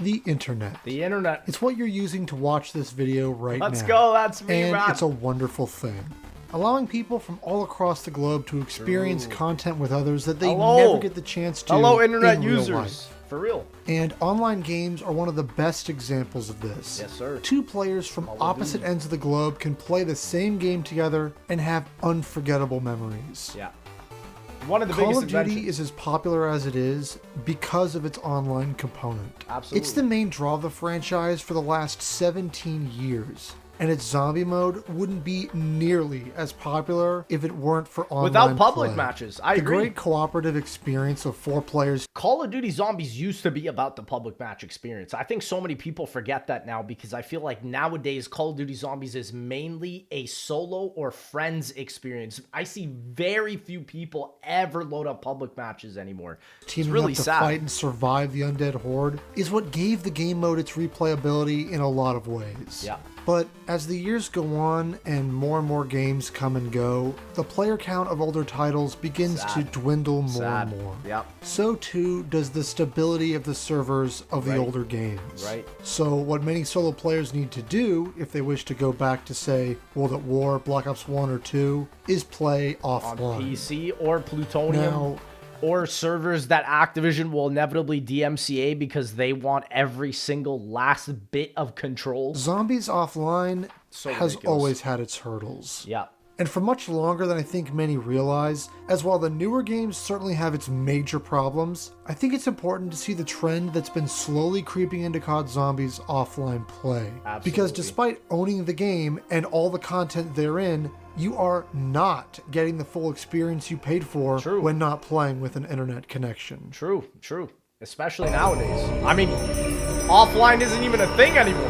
The internet. The internet. It's what you're using to watch this video right now. Let's go, that's me, and man. It's a wonderful thing. Allowing people from all across the globe to experience content with others that they never get the chance to internet in real users. life. For real. And online games are one of the best examples of this. Yes, sir. Two players from opposite ends of the globe can play the same game together and have unforgettable memories. Yeah. One of the Call biggest of Duty inventions. is as popular as it is because of its online component. Absolutely. It's the main draw of the franchise for the last 17 years. And its zombie mode wouldn't be nearly as popular if it weren't for online Without public play. matches. I The agree. great cooperative experience of 4 players. Call of Duty Zombies used to be about the public match experience. I think so many people forget that now because I feel like nowadays Call of Duty Zombies is mainly a solo or friends experience. I see very few people ever load up public matches anymore. Teaming it's really up to sad. fight and survive the undead horde is what gave the game mode its replayability in a lot of ways. Yeah. But as the years go on and more games come and go, the player count of older titles begins to dwindle more and more. Yep. So too does the stability of the servers of the older games. Right. So what many solo players need to do if they wish to go back to, say, World at War, Black Ops 1 or 2, is play offline. On PC or Plutonium. Now, or servers that Activision will inevitably DMCA because they want every single last bit of control. Zombies Offline has ridiculous. always had its hurdles. Yeah. And for much longer than I think many realize, as while the newer games certainly have its major problems, I think it's important to see the trend that's been slowly creeping into COD Zombies offline play. Absolutely. Because despite owning the game and all the content therein, you are not getting the full experience you paid for when not playing with an internet connection. True. Especially nowadays. I mean, offline isn't even a thing anymore.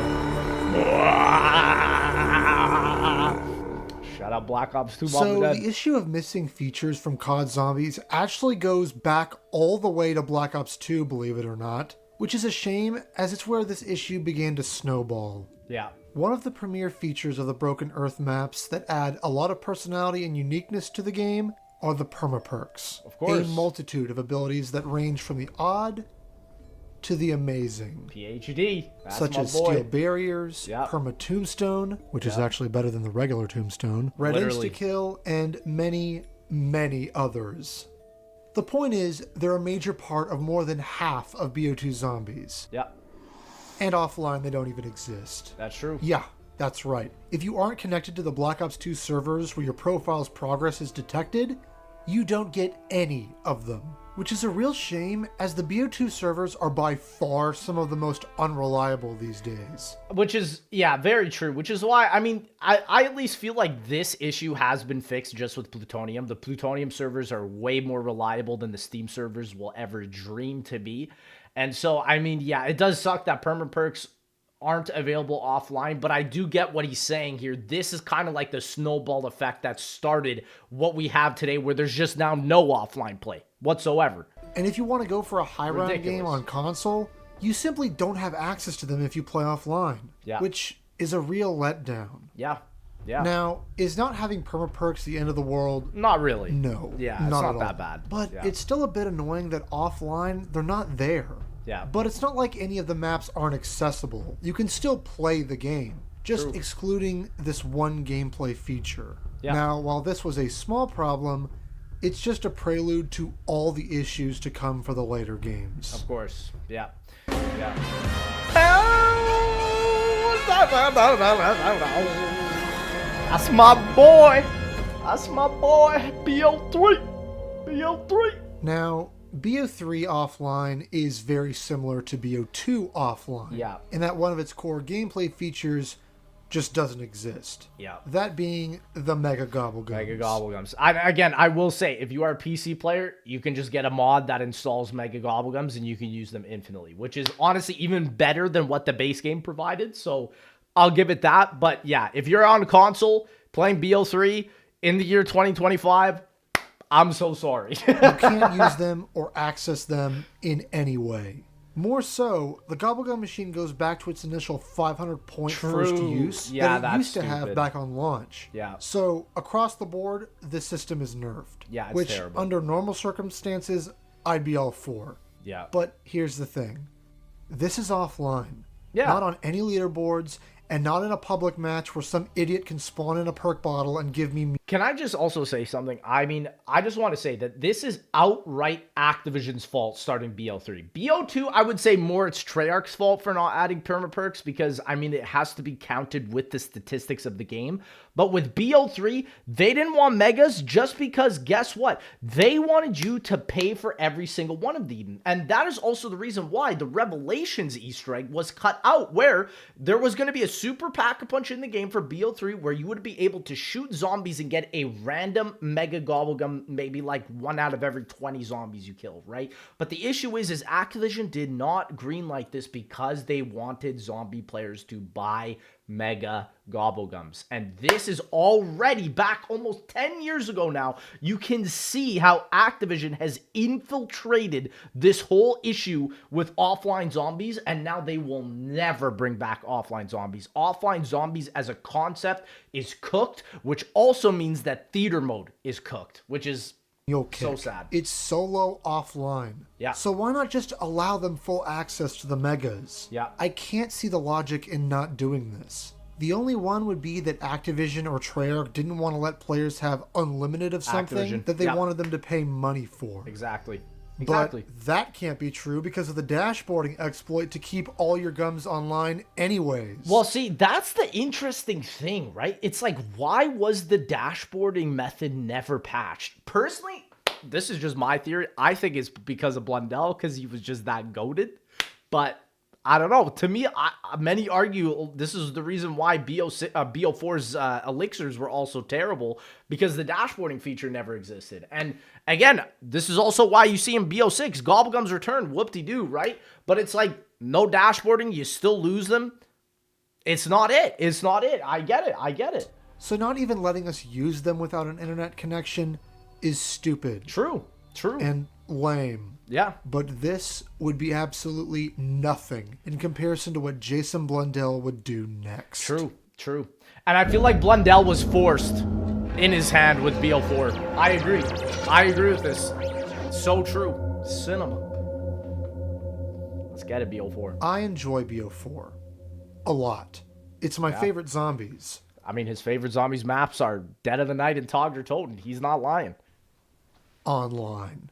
Shout out Black Ops 2. So the issue of missing features from COD Zombies actually goes back all the way to Black Ops 2, believe it or not, which is a shame as it's where this issue began to snowball. Yeah. One of the premier features of the Broken Earth maps that add a lot of personality and uniqueness to the game are the permaperks. Of course. A multitude of abilities that range from the odd to the amazing. PhD. That's such my as boy. steel barriers, perma tombstone, which is actually better than the regular tombstone, red insta-kill, and many others. The point is, they're a major part of more than half of BO2 Zombies. Yeah. And offline, they don't even exist. That's true. Yeah, that's right. If you aren't connected to the Black Ops 2 servers where your profile's progress is detected, you don't get any of them. Which is a real shame, as the BO2 servers are by far some of the most unreliable these days. Which is, yeah, very true. Which is why, I mean, I at least feel like this issue has been fixed just with Plutonium. The Plutonium servers are way more reliable than the Steam servers will ever dream to be. And so, I mean, yeah, it does suck that permaperks aren't available offline, but I do get what he's saying here. This is kind of like the snowball effect that started what we have today, where there's just now no offline play whatsoever. And if you want to go for a high-round game on console, you simply don't have access to them if you play offline, which is a real letdown. Yeah. Now, is not having permaperks the end of the world? Not really. No. Yeah, it's not that bad. But it's still a bit annoying that offline, they're not there. Yeah. But it's not like any of the maps aren't accessible. You can still play the game, just excluding this one gameplay feature. Yeah. Now, while this was a small problem, it's just a prelude to all the issues to come for the later games. Of course. Yeah. That's my boy. BO3. Now, BO3 Offline is very similar to BO2 Offline. Yeah. In that one of its core gameplay features just doesn't exist. Yeah. That being the Mega Gobblegums. Mega Gobblegums. Again, I will say, if you are a PC player, you can just get a mod that installs Mega Gobblegums and you can use them infinitely, which is honestly even better than what the base game provided. So I'll give it that. But yeah, if you're on console playing BO3 in the year 2025, I'm so sorry. You can't use them or access them in any way. More so, the Gobblegum machine goes back to its initial 500-point first use that it used to have back on launch. Yeah. So, across the board, this system is nerfed. Yeah, it's which, terrible. under normal circumstances, I'd be all for. Yeah. But here's the thing. this is offline. Yeah. Not on any leaderboards, and not in a public match where some idiot can spawn in a perk bottle and give me... Can I just also say something? I mean, I just want to say that this is outright Activision's fault starting BO3. BO2, I would say more it's Treyarch's fault for not adding permaperks because, I mean, it has to be counted with the statistics of the game. But with BO3, they didn't want megas just because, guess what? They wanted you to pay for every single one of them. And that is also the reason why the Revelations Easter egg was cut out, where there was going to be a super pack-a-punch in the game for BO3 where you would be able to shoot zombies and get a random mega gobblegum, maybe like 1 out of every 20 zombies you kill, right? But the issue is Activision did not greenlight this because they wanted zombie players to buy mega gobblegums. And this is already back almost 10 years ago now. You can see how Activision has infiltrated this whole issue with offline zombies, and now they will never bring back offline zombies. Offline zombies as a concept is cooked, which also means that theater mode is cooked, which is so sad. It's solo offline. Yeah. So why not just allow them full access to the megas? Yeah. I can't see the logic in not doing this. The only one would be that Activision or Treyarch didn't want to let players have unlimited of something that they wanted them to pay money for. Exactly. But that can't be true because of the dashboarding exploit to keep all your guns online anyways. Well, see, that's the interesting thing, right? It's like, why was the dashboarding method never patched? Personally, this is just my theory. I think it's because of Blundell, because he was just that goated. But I don't know. To me, many argue this is the reason why BO4's elixirs were also terrible, because the dashboarding feature never existed. And again, this is also why you see in BO6, Gobblegums return, whoop-de-doo, right? But it's like, no dashboarding, you still lose them. It's not it. It's not it. I get it. I get it. So not even letting us use them without an internet connection is stupid. True. True. And lame. Yeah. But this would be absolutely nothing in comparison to what Jason Blundell would do next. True. True. And I feel like Blundell was forced in his hand with BO4. I agree. I agree with this. So true. Cinema. Let's get it, BO4. I enjoy BO4 a lot. It's my favorite zombies. I mean, his favorite zombies maps are Dead of the Night and Togger Toten. He's not lying. Online.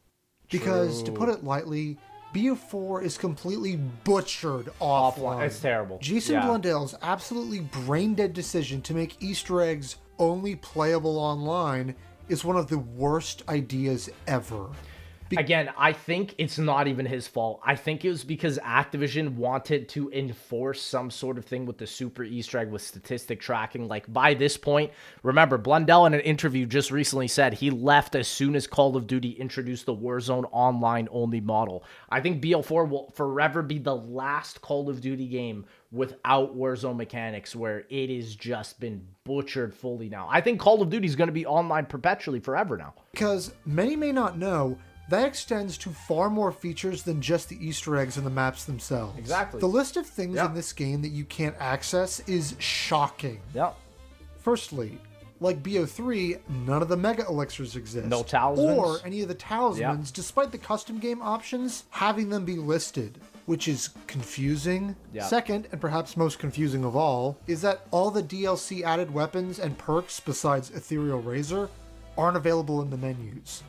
Because, to put it lightly, BO4 is completely butchered offline. It's terrible. Jason Blundell's absolutely brain-dead decision to make Easter eggs only playable online is one of the worst ideas ever. Again, I think it's not even his fault. I think it was because Activision wanted to enforce some sort of thing with the super Easter egg with statistic tracking. Like, by this point, remember, Blundell in an interview just recently said he left as soon as Call of Duty introduced the Warzone online-only model. I think BO4 will forever be the last Call of Duty game without Warzone mechanics, where it has just been butchered fully now. I think Call of Duty is going to be online perpetually forever now. Because many may not know, that extends to far more features than just the Easter eggs and the maps themselves. Exactly. The list of things in this game that you can't access is shocking. Yep. Firstly, like BO3, none of the mega elixirs exist. No talismans. Or any of the talismans, despite the custom game options having them be listed, which is confusing. Yep. Second, and perhaps most confusing of all, is that all the DLC added weapons and perks besides Ethereal Razor aren't available in the menus.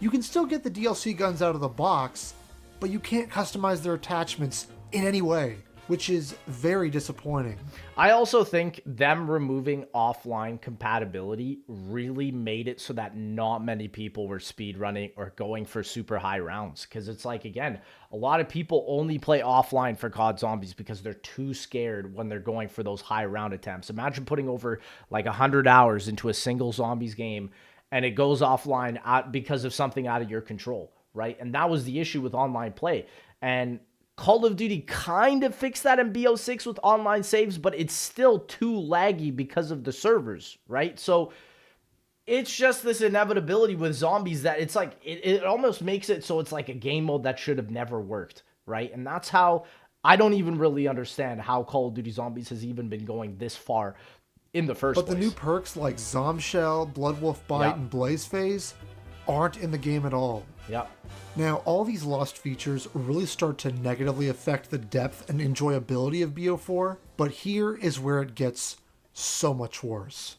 You can still get the DLC guns out of the box, but you can't customize their attachments in any way, which is very disappointing. I also think them removing offline compatibility really made it so that not many people were speedrunning or going for super high rounds. Because it's like, again, a lot of people only play offline for COD Zombies because they're too scared when they're going for those high round attempts. Imagine putting over like 100 hours into a single Zombies game and it goes offline because of something out of your control, right? And that was the issue with online play. And Call of Duty kind of fixed that in BO6 with online saves, but it's still too laggy because of the servers, right? So it's just this inevitability with zombies that it's like, it almost makes it so it's like a game mode that should have never worked, right? And that's how I don't even really understand how Call of Duty Zombies has even been going this far in the first place. But the new perks like Zombshell, Bloodwolf Bite, and Blaze Phase aren't in the game at all. Yep. Now, all these lost features really start to negatively affect the depth and enjoyability of BO4, but here is where it gets so much worse.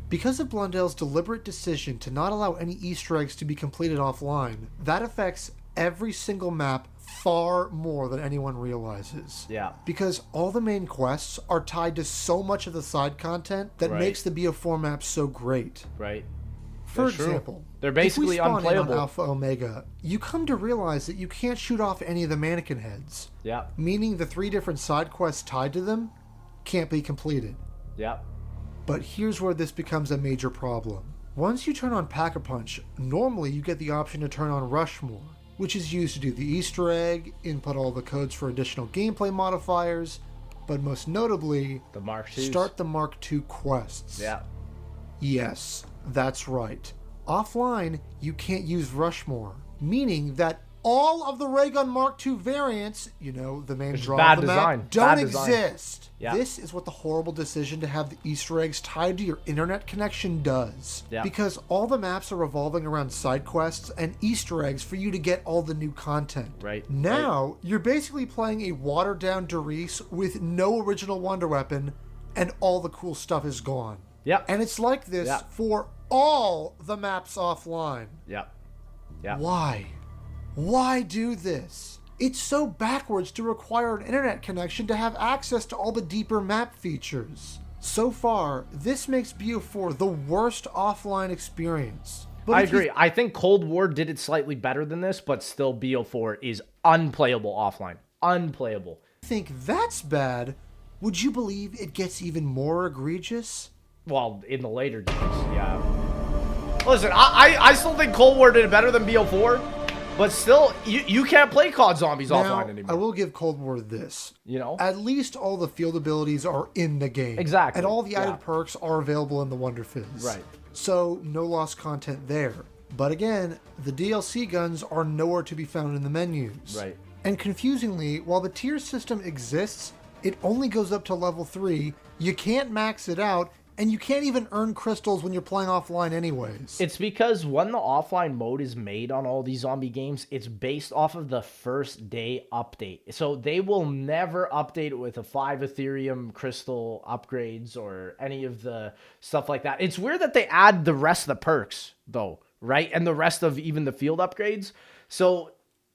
Because of Blundell's deliberate decision to not allow any Easter eggs to be completed offline, that affects every single map far more than anyone realizes. Yeah. Because all the main quests are tied to so much of the side content that makes the BO4 maps so great. Right. For example, they're basically if we spawn unplayable. in on Alpha Omega, you come to realize that you can't shoot off any of the mannequin heads. Yeah. Meaning the 3 different side quests tied to them can't be completed. Yeah. But here's where this becomes a major problem. Once you turn on Pack-a-Punch, normally you get the option to turn on Rushmore, which is used to do the Easter egg, input all the codes for additional gameplay modifiers, but most notably, The Mark IIs. start the Mark II quests. Yeah. Yes, that's right. Offline, you can't use Rushmore, meaning that all of the Ray Gun Mark II variants, you know, the main draw bad of the design. map, don't Bad design. exist. Yeah. This is what the horrible decision to have the Easter eggs tied to your internet connection does. Yeah. Because all the maps are revolving around side quests and Easter eggs for you to get all the new content. Right. Now, you're basically playing a watered-down Doris with no original Wonder Weapon, and all the cool stuff is gone. Yeah. And it's like this for all the maps offline. Yeah. Yeah. Why? Why do this? It's so backwards to require an internet connection to have access to all the deeper map features. So far, this makes BO4 the worst offline experience. But I if you agree. I think Cold War did it slightly better than this, but still BO4 is unplayable offline. Unplayable. think that's bad, would you believe it gets even more egregious? Well, in the later games, yeah. Listen, I still think Cold War did it better than BO4, but still, you can't play COD Zombies offline anymore. I will give Cold War this. You know? At least all the field abilities are in the game. Exactly. And all the added perks are available in the Wonder Fizz. Right. So, no lost content there. But again, the DLC guns are nowhere to be found in the menus. Right. And confusingly, while the tier system exists, it only goes up to level 3, you can't max it out, and you can't even earn crystals when you're playing offline anyways. It's because when the offline mode is made on all these zombie games, it's based off of the first day update. So they will never update it with a 5 Ethereum crystal upgrades or any of the stuff like that. It's weird that they add the rest of the perks, though, right? And the rest of even the field upgrades. So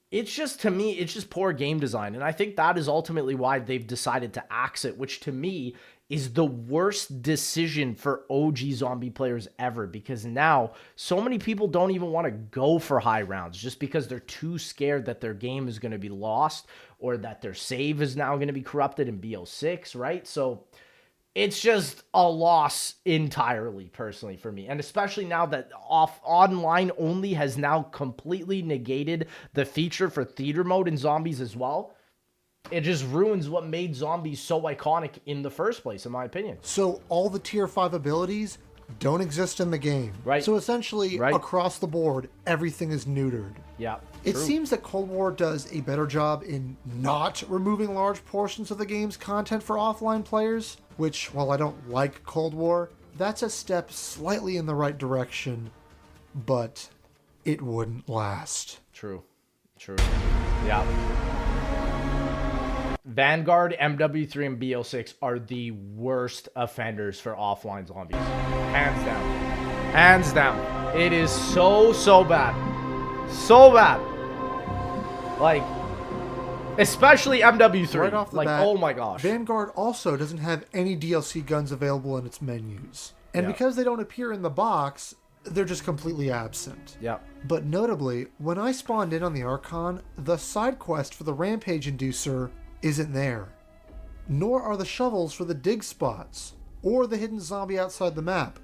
it's just, to me, it's just poor game design. And I think that is ultimately why they've decided to axe it, which to me is the worst decision for OG zombie players ever, because now so many people don't even want to go for high rounds just because they're too scared that their game is going to be lost or that their save is now going to be corrupted in BO6, right? So it's just a loss entirely, personally, for me. And especially now that online only has now completely negated the feature for theater mode in zombies as well. It just ruins what made zombies so iconic in the first place, in my opinion. So all the tier 5 abilities don't exist in the game. Right. So essentially, across the board, everything is neutered. Yeah. It seems that Cold War does a better job in not removing large portions of the game's content for offline players, which, while I don't like Cold War, that's a step slightly in the right direction, but it wouldn't last. True. Yeah. Vanguard, MW3, and BO6 are the worst offenders for offline zombies. Hands down. Hands down. It is so bad. So bad. Like, especially MW3. Right off the like, bat, oh my gosh. Vanguard also doesn't have any DLC guns available in its menus. And because they don't appear in the box, they're just completely absent. Yeah. But notably, when I spawned in on the Archon, the side quest for the Rampage Inducer isn't there. Nor are the shovels for the dig spots, or the hidden zombie outside the map.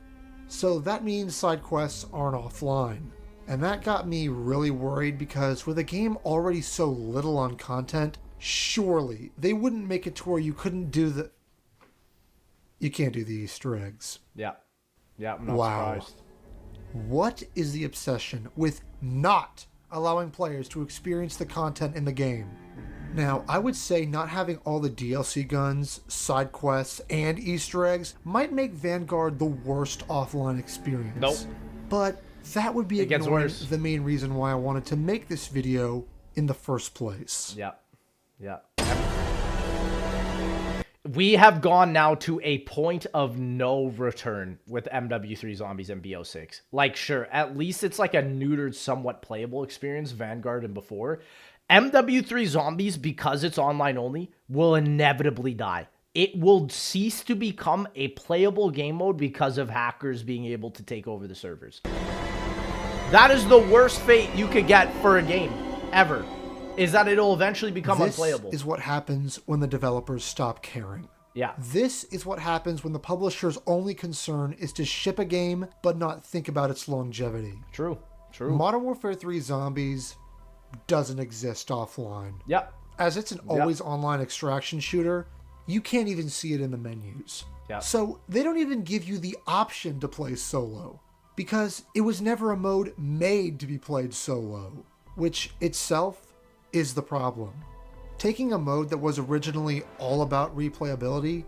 So that means side quests aren't offline. And that got me really worried, because with a game already so little on content, surely they wouldn't make it to where you couldn't do the... You can't do the Easter eggs. Yeah. Yeah, I'm not surprised. What is the obsession with not allowing players to experience the content in the game? Now, I would say not having all the DLC guns, side quests, and Easter eggs might make Vanguard the worst offline experience. Nope. But that would be It gets ignoring worse. the main reason why I wanted to make this video in the first place. Yeah. Yeah. We have gone now to a point of no return with MW3 Zombies and BO6. Like, sure, at least it's like a neutered, somewhat playable experience, Vanguard and before. MW3 Zombies, because it's online only, will inevitably die. It will cease to become a playable game mode because of hackers being able to take over the servers. That is the worst fate you could get for a game, ever. Is that it'll eventually become unplayable. This is what happens when the developers stop caring. Yeah. This is what happens when the publisher's only concern is to ship a game, but not think about its longevity. True. True. Modern Warfare 3 Zombies doesn't exist offline. Yep. As it's an always online extraction shooter, you can't even see it in the menus. Yep. So they don't even give you the option to play solo, because it was never a mode made to be played solo, which itself is the problem. Taking a mode that was originally all about replayability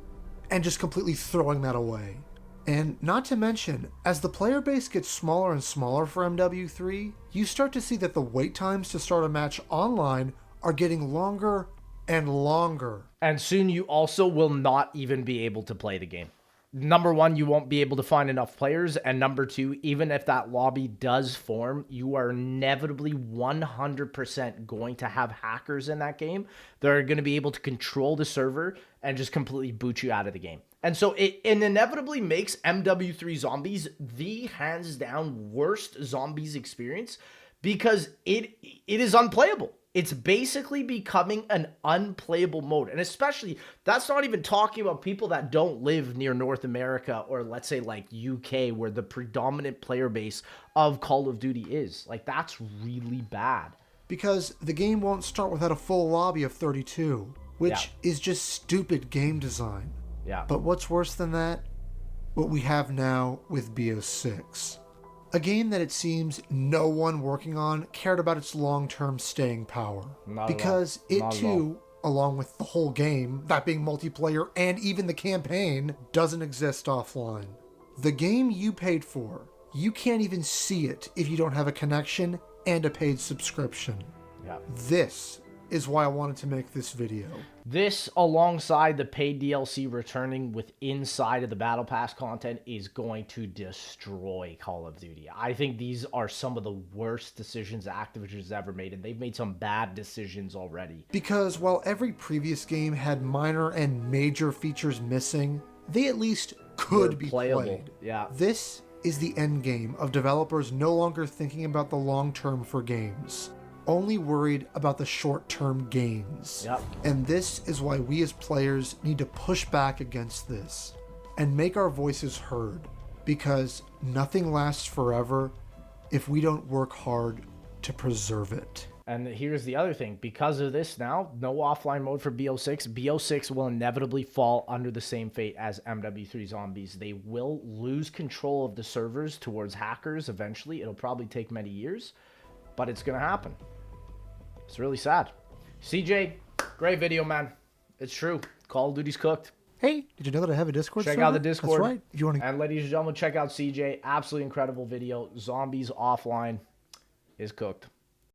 and just completely throwing that away. And not to mention, as the player base gets smaller and smaller for MW3, you start to see that the wait times to start a match online are getting longer and longer. And soon you also will not even be able to play the game. Number one, you won't be able to find enough players. And number two, even if that lobby does form, you are inevitably 100% going to have hackers in that game that are going to be able to control the server and just completely boot you out of the game. And so it inevitably makes MW3 Zombies the hands down worst zombies experience because it is unplayable. It's basically becoming an unplayable mode. And especially, that's not even talking about people that don't live near North America or let's say like UK where the predominant player base of Call of Duty is. Like, that's really bad. Because the game won't start without a full lobby of 32, which is just stupid game design. Yeah. But what's worse than that? What we have now with BO6. A game that it seems no one working on cared about its long-term staying power. Because it too, along with the whole game, that being multiplayer and even the campaign, doesn't exist offline. The game you paid for, you can't even see it if you don't have a connection and a paid subscription. Yeah. This is why I wanted to make this video. This, alongside the paid DLC returning with inside of the Battle Pass content, is going to destroy Call of Duty. I think these are some of the worst decisions Activision's ever made, and they've made some bad decisions already. Because while every previous game had minor and major features missing, they at least could be played. Yeah. This is the end game of developers no longer thinking about the long term for games, only worried about the short-term gains. Yep. And this is why we as players need to push back against this and make our voices heard, because nothing lasts forever if we don't work hard to preserve it. And here's the other thing. Because of this now, no offline mode for BO6. BO6 will inevitably fall under the same fate as MW3 Zombies. They will lose control of the servers towards hackers eventually. It'll probably take many years, but it's going to happen. It's really sad. CJ, great video, man. It's true. Call of Duty's cooked. Hey, did you know that I have a Discord server? Check out the Discord. That's right. If you want to... And ladies and gentlemen, check out CJ. Absolutely incredible video. Zombies Offline is cooked.